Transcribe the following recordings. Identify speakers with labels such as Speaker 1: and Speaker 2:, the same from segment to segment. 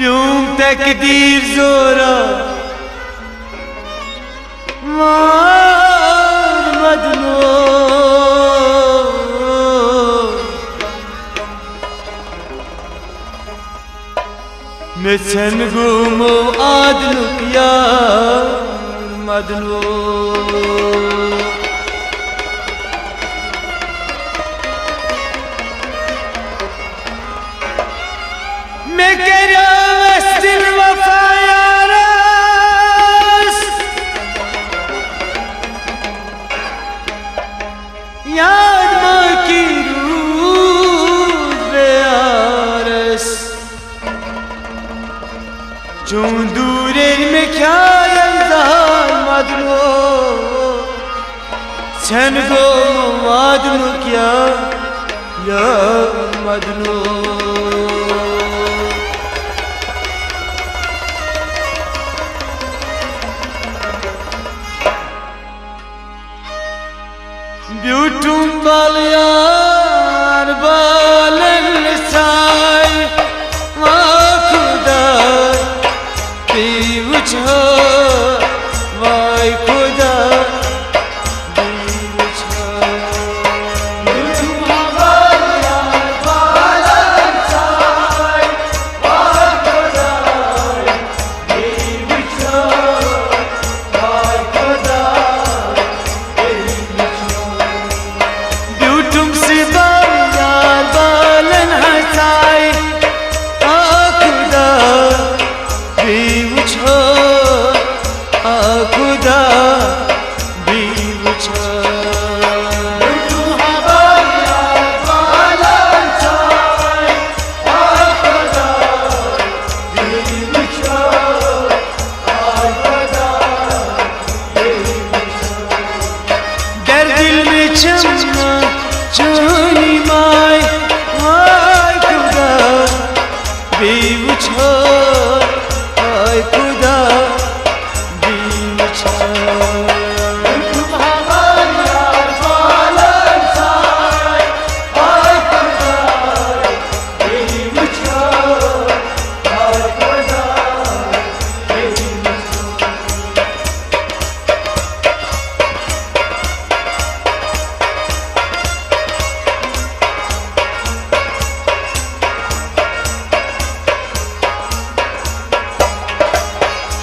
Speaker 1: प्यूम तकदीर जोरा मार मदनो मैं सन गुमो आदनु किया मदनो मैं करा वस्तिल वफायारस याद की रूह बेआरस चूं दूरे में क्या यंजान मदनो छन गो मदनो क्या या मदनो ब्यूटुम बालियार बालन साई वाह खुदा बीवुछ वाह खुदा बीवुछ ब्यूटुम बालियार बालन साई वाह खुदा बीवुछ वाह खुदा चुनी माय हाय खुदा बीवुछ हाय खुदा बीवुछ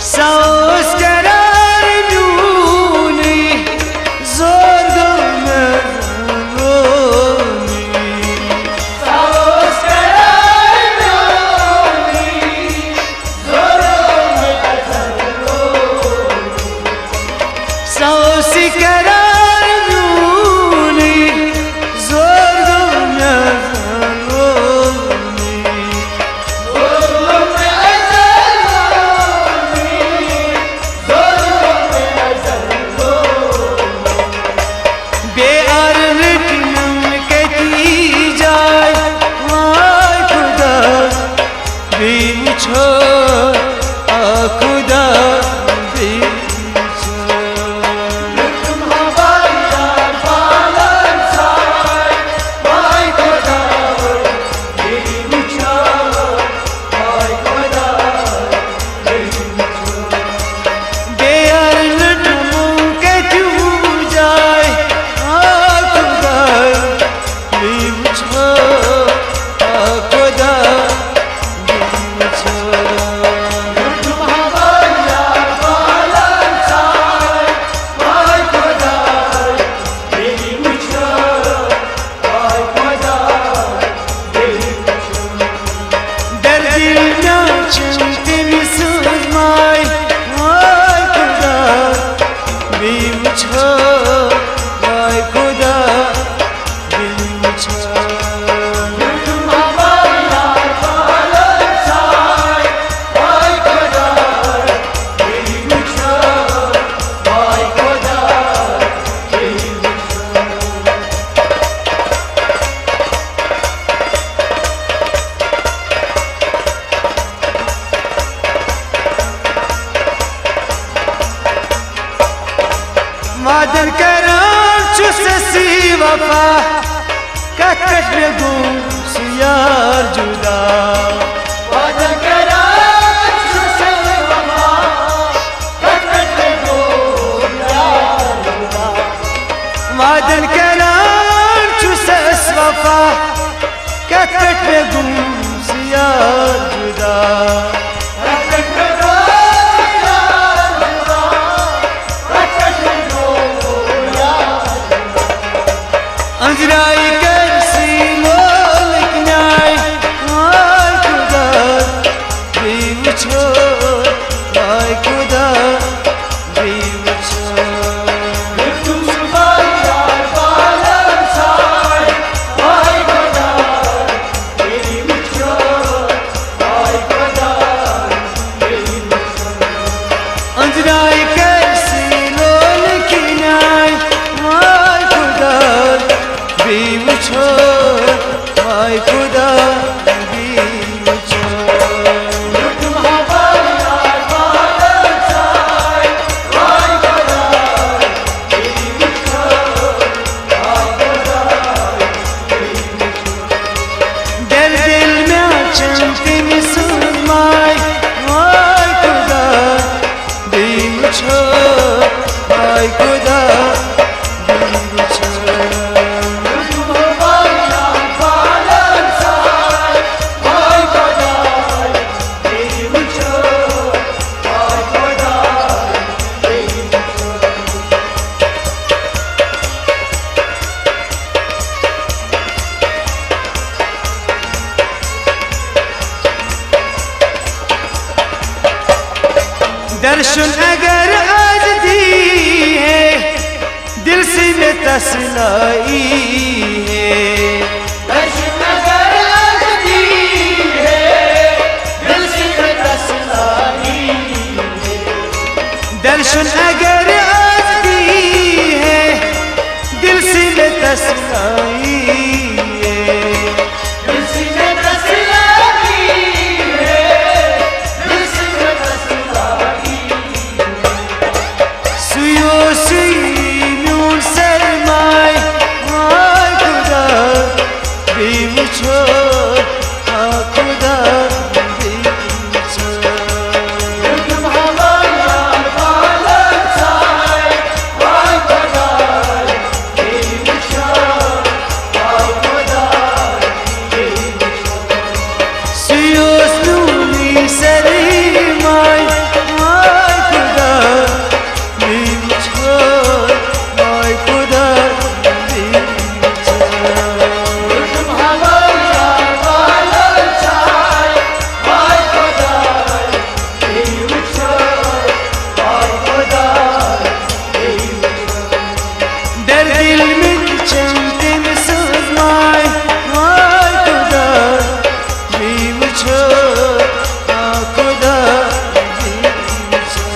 Speaker 1: Saus karar duni zor gomani Saus karar duni zor gomani Saus karar duni zor gomani Madem karar çüsesi vafa Kakkaş bir gum siyar juda Madem karar दर्शन अगर आज दी है दिल से में तसलाई है,
Speaker 2: दर्शन अगर आज दी है दिल से में तसलाई है,
Speaker 1: दर्शन अगर आज दी है दिल से में तसलाई है,
Speaker 2: दिल से में तसलाई है, दिल से में तसलाई
Speaker 1: सुयो सुई म्यून सरमाय हाय खुदा बेमुछो हा खुदा बेमुछो
Speaker 2: तुम हमारा पालन साए हाय खुदा बेमुछो हाय खुदा बेमुछो
Speaker 1: सुयो सुनी सरमाय हाय खुदा बेमुछो हाय खुदा बेमुछो
Speaker 2: तुम हमारा पालन साए हाय खुदा बेमुछो हाय खुदा बेमुछो
Speaker 1: दर दिल में चमकन सुमाय हाय खुदा बेमुछो हा खुदा बेमुछो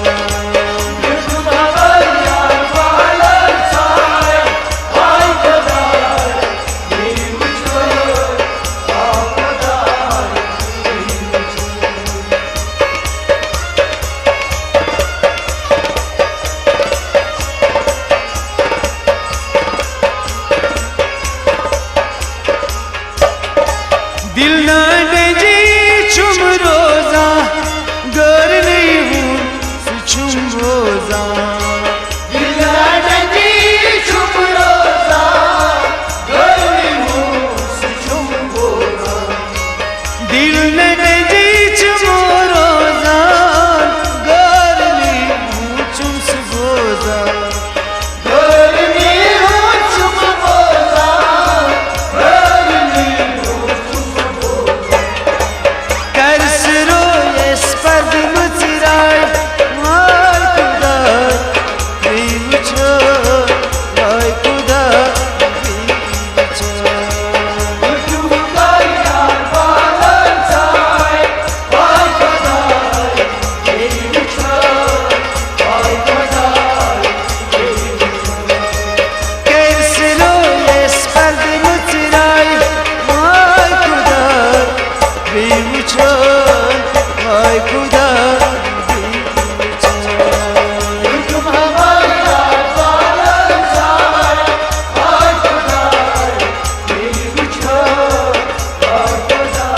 Speaker 2: तुम हमारा पालन साए हाय खुदा बेमुछो हाय खुदा
Speaker 1: दिल ना जी चुम रोजा गर नहीं हूँ सुचुम रोजा
Speaker 2: दिलानदी चुप रोजा गर्मी हूँ सुचुम बोला
Speaker 1: दिल ना जी चुम रोजा गर नहीं हूँ चुम सुबोजा
Speaker 2: गर्मी हूँ चुप बोला गर्मी हूँ चुप बोला
Speaker 1: कर सरो यस पर मुचराय हाय खुदा बेमुछो हाय खुदा बेमुछो
Speaker 2: तुम हमारा पालन साए हाय खुदा बेमुछो हाय खुदा
Speaker 1: कैसरो यस पर मुचराय हाय खुदा बेमुछो हाय खुदा बेमुछो
Speaker 2: तुम हमारा पालन साए हाय खुदा बेमुछो हाय खुदा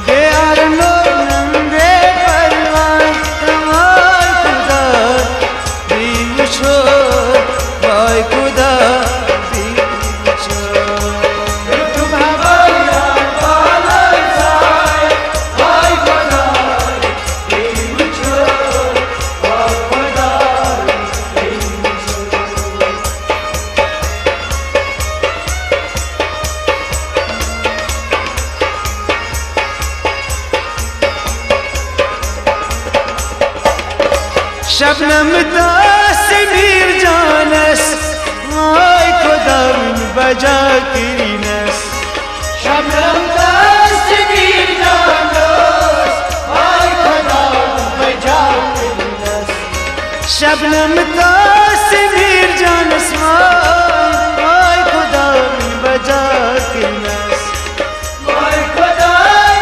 Speaker 1: दे आर नो नंगे परवान हाय खुदा बेमुछो हाय खुदा बेमुछो
Speaker 2: तुम हमारा पालन साए हाय खुदा बेमुछो हाय खुदा बेमुछो
Speaker 1: शबनम तासमीर जानस हाय खुदा बिन बजा किरीनस
Speaker 2: शबनम तस्वीर जानस हाय खुदा बजा किरनस
Speaker 1: शबनम तासमीर जानस हाय खुदा बिन बजा किरीनस
Speaker 2: हाय खुदा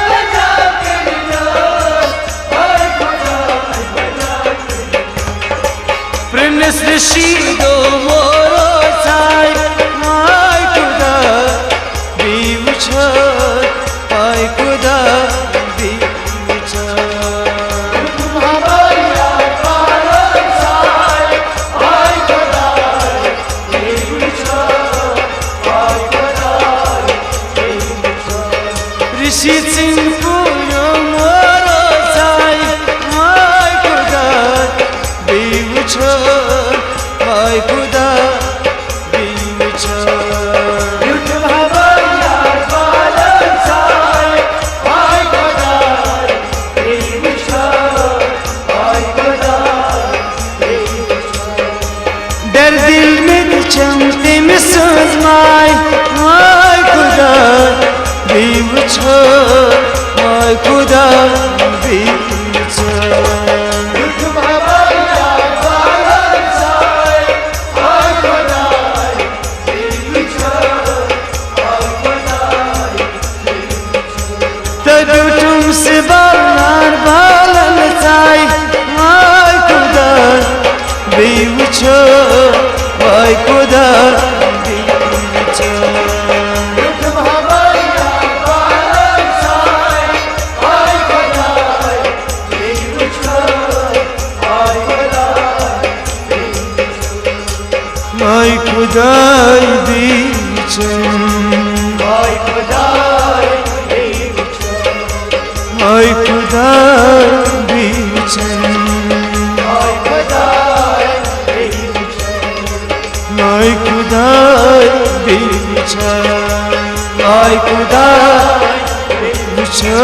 Speaker 2: बजा किरनस हाय खुदा बजा
Speaker 1: प्रिंस रशीदो मोरो साय हाय खुदा बेमुछो हाय खुदा बेमुछो
Speaker 2: तुम हमारा पालन साए हाय खुदा बेमुछो हाय खुदा बेमुछो
Speaker 1: ऋषि सिंह पूरो मोरो साय हाय खुदा बेमुछो हाय खुदा बेमुछो
Speaker 2: तुम हमारा पालन साए हाय खुदा बेमुछो
Speaker 1: छ माय खुदा बीच Tutum sebanar balan say my kuda biucho my kuda biucho
Speaker 2: Tutum habaya balan say my kuda biucho my kuda
Speaker 1: my kuda biucho
Speaker 2: my kuda
Speaker 1: my खुदा बीचन
Speaker 2: my kuda
Speaker 1: my खुदा बीचन my खुदा बीचन